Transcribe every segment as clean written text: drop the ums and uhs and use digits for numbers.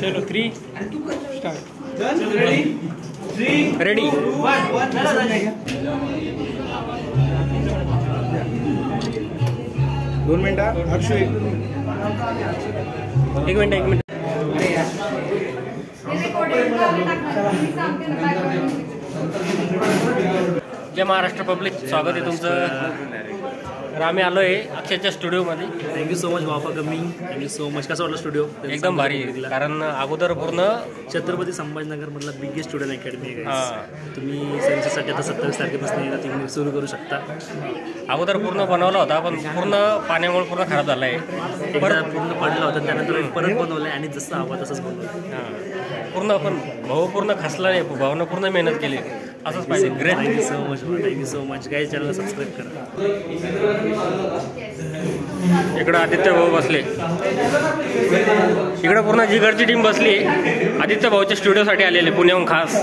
चलो 3 start ready 2 मिनिटं अक्षु एक मिनिट जय महाराष्ट्र पब्लिक, स्वागत आहे तुमचं। आम्ही आलो आहे अक्षयच्या स्टुडिओमध्ये। Thank you so much for coming, thank you so much. कसं वाटलं स्टुडिओ? एकदम भारी, कारण अगोदर पूर्ण छत्रपती संभाजीनगरमधला बिगेस्ट स्टुडंट अकॅडमी आहे। तुम्ही सेन्सरसाठी आता 27 तारखेपासून येणं तुम्ही सुरू करू शकता। अगोदर पूर्ण बनवला होता, पण पूर्ण पाण्यामुळे पूर्ण खराब झाला आहे। एकदा पूर्ण पडला होता, त्यानंतर परत बनवलं आणि जसं हवा तसंच बनवलं। पूर्ण पण भाऊ पूर्ण खसला नाही, भाऊनं पूर्ण मेहनत केली, असंच पाहिजे। Great, thank you so much, thank you so much. काही चॅनल सबस्क्राईब करा। इकडं आदित्य भाऊ बसले, इकडं पूर्ण जिगरची टीम बसली। आदित्य भाऊच्या स्टुडिओसाठी आलेले पुण्याहून खास।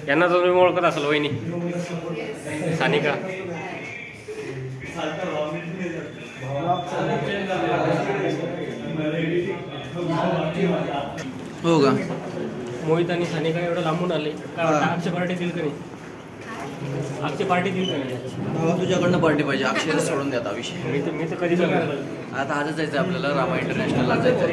यांना तुम्ही ओळखत असाल, वहिनी सानिका। हो का? मोहित आणि सानिका एवढं लांबून आले, काय वाटतं अक्षय पार्टी दिल का नाही? अक्षय पार्टी दिल का नाही? भावा तुझ्याकडनं पार्टी पाहिजे, अक्षयला सोडून द्या आता विषय। मी तर कधी जाणार आता आजच जायचं आपल्याला, रामा इंटरनॅशनलला जायचं।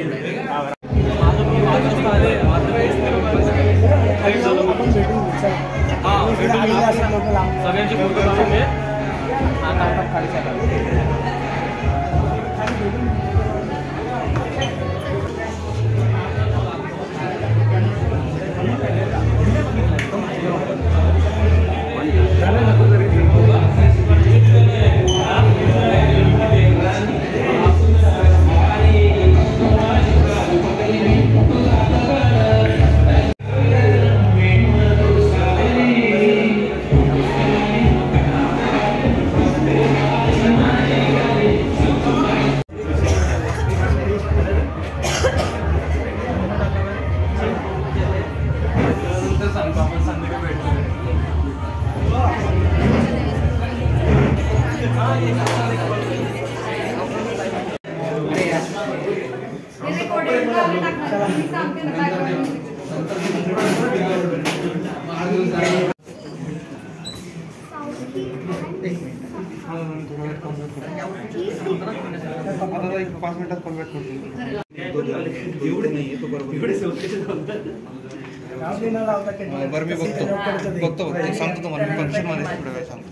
बरं मी बघतो सांगतो तुम्हाला फंक्शन मध्ये सांगतो।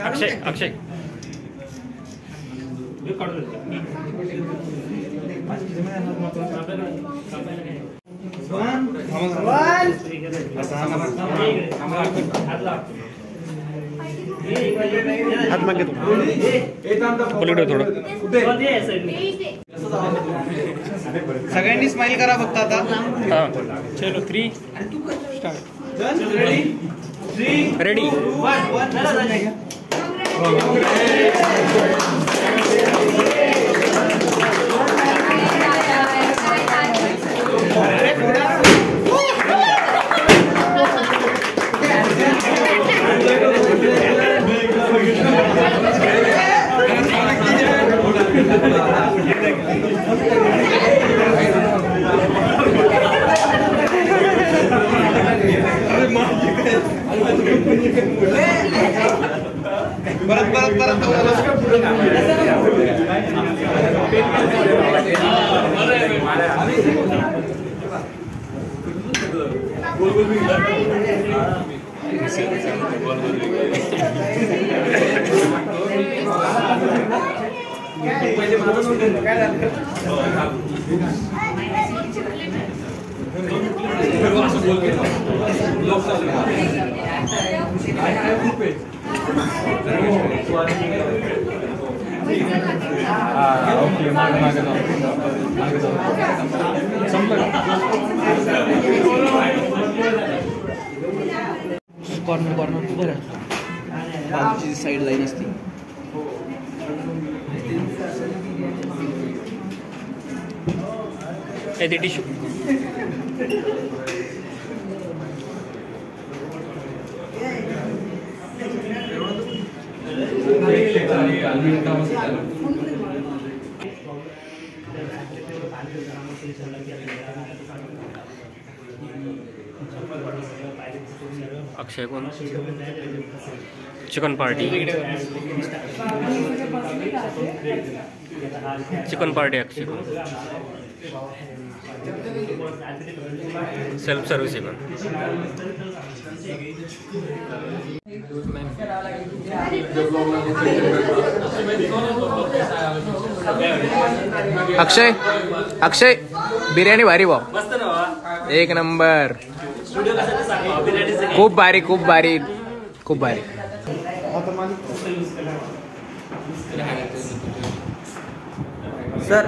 अक्षय हात मागे पलीकडे थोडं। सगळ्यांनी स्माइल करा फक्त आता। हां चलो 3 स्टार्ट रेडी कॉर्नर कुठे बाजूची साईड लाईन असते। ते टिश्यू अक्षय कोण चिकन पार्टी चिकन पार्टी अक्षय कोण सेल्फ सर्व्हिस चिकन अक्षय अक्षय बिर्याणी भारी भाऊ मस्त ना एक नंबर खूप भारी खूप भारी खूप भारी सर